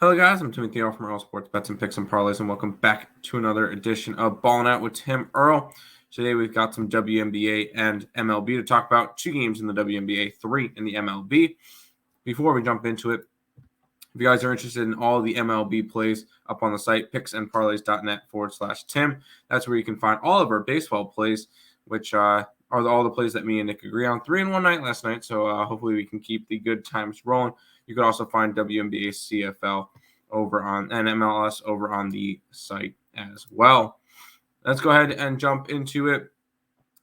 Hello guys, I'm Timothy Earle from Earle Sports Bets and Picks and Parlays, and welcome back to another edition of Ballin' Out with Tim Earle. Today we've got some WNBA and MLB to talk about. 2 games in the WNBA, 3 in the MLB. Before we jump into it, if you guys are interested in all the MLB plays up on the site, picksandparlays.net/Tim. That's where you can find all of our baseball plays, which are all the plays that me and Nick agree on. 3 in one night last night, so hopefully we can keep the good times rolling. You can also find WNBA CFL over on and MLS over on the site as well. Let's go ahead and jump into it.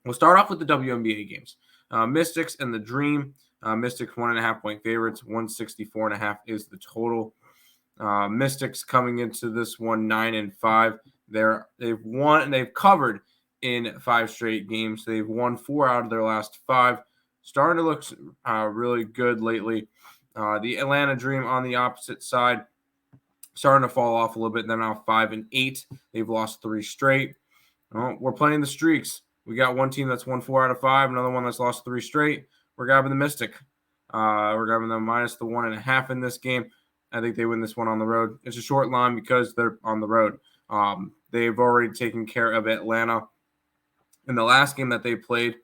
We'll start off with the WNBA games. Mystics and the Dream. Mystics 1.5 point favorites. 164.5 is the total. Mystics coming into this one 9-5. They've won and they've covered in 5 straight games. They've won 4 out of their last 5. Starting to look really good lately. The Atlanta Dream on the opposite side, starting to fall off a little bit. They're now 5-8. They've lost 3 straight. We're playing the streaks. We got one team that's won 4 out of 5, another one that's lost 3 straight. We're grabbing the Mystic. We're grabbing them minus the 1.5 in this game. I think they win this one on the road. It's a short line because they're on the road. They've already taken care of Atlanta in the last game that they played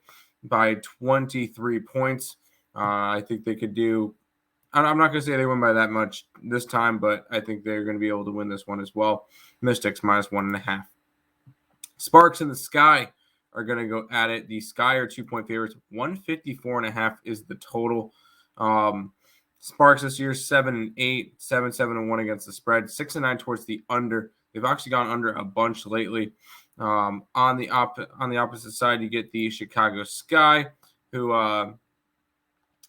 by 23 points. I think they could do. I'm not going to say they win by that much this time, but I think they're going to be able to win this one as well. Mystics minus 1.5. Sparks in the Sky are going to go at it. The Sky are 2-point favorites. 154.5 is the total. Sparks this year 7-8, 7-7-1 against the spread. 6-9 towards the under. They've actually gone under a bunch lately. On the opposite side, you get the Chicago Sky, who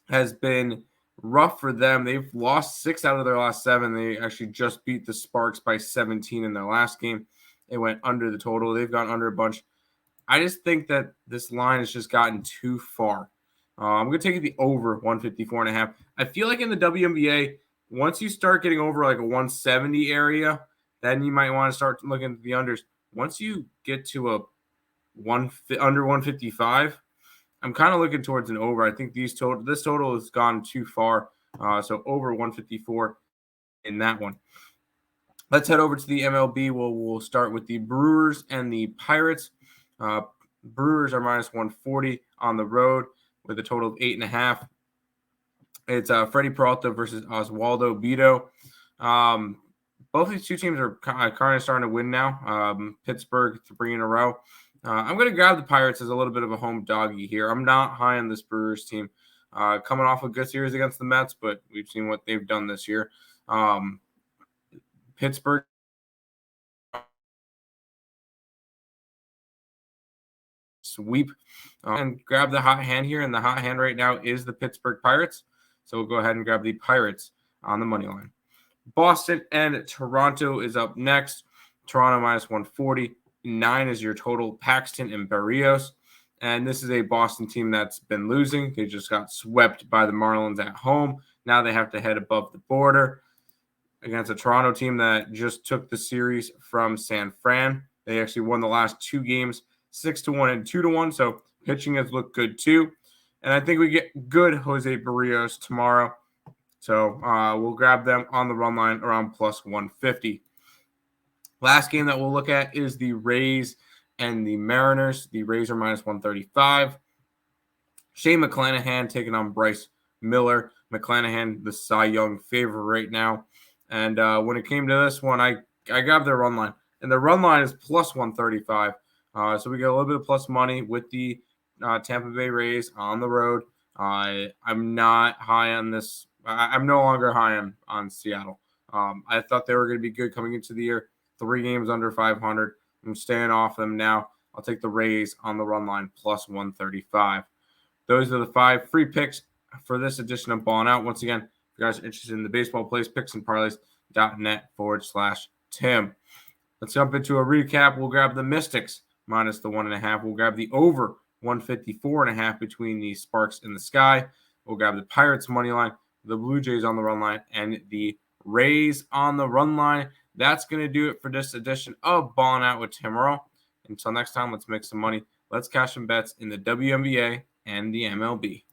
has been rough for them. They've lost 6 out of their last 7. They actually just beat the Sparks by 17 in their last game. It went under the total. They've gone under a bunch. I just think that this line has just gotten too far. I'm going to take the over 154.5. I feel like in the WNBA, once you start getting over like a 170 area, then you might want to start looking at the unders. Once you get to under 155, I'm kind of looking towards an over. I think this total has gone too far. So over 154 in that one. Let's head over to the MLB. We'll start with the Brewers and the Pirates. Brewers are minus 140 on the road with a total of 8.5. It's Freddie Peralta versus Oswaldo Bido. Both these 2 teams are kind of starting to win now. Pittsburgh 3 in a row. I'm going to grab the Pirates as a little bit of a home doggy here. I'm not high on this Brewers team. Coming off a good series against the Mets, but we've seen what they've done this year. Pittsburgh sweep and grab the hot hand here, and the hot hand right now is the Pittsburgh Pirates. So we'll go ahead and grab the Pirates on the money line. Boston and Toronto is up next. Toronto minus 140. 9 is your total. Paxton and Barrios. And this is a Boston team that's been losing. They just got swept by the Marlins at home. Now they have to head above the border against a Toronto team that just took the series from San Fran. They actually won the last 2 games, 6-1 and 2-1. So pitching has looked good too. And I think we get good Jose Barrios tomorrow. So we'll grab them on the run line around plus 150. Last game that we'll look at is the Rays and the Mariners. The Rays are minus 135. Shane McClanahan taking on Bryce Miller. McClanahan, the Cy Young favorite right now. And when it came to this one, I grabbed their run line. And the run line is plus 135. So we get a little bit of plus money with the Tampa Bay Rays on the road. I'm not high on this. I'm no longer high on Seattle. I thought they were going to be good coming into the year. 3 games under 500. I'm staying off them now. I'll take the Rays on the run line plus 135. Those are the 5 free picks for this edition of Ballin' Out. Once again, if you guys are interested in the baseball plays, picksandparlays.net/Tim. Let's jump into a recap. We'll grab the Mystics minus the 1.5. We'll grab the over 154.5 between the Sparks and the Sky. We'll grab the Pirates money line, the Blue Jays on the run line, and the Rays on the run line. That's going to do it for this edition of Ballin' Out with Tim Earle. Until next time, let's make some money. Let's cash some bets in the WNBA and the MLB.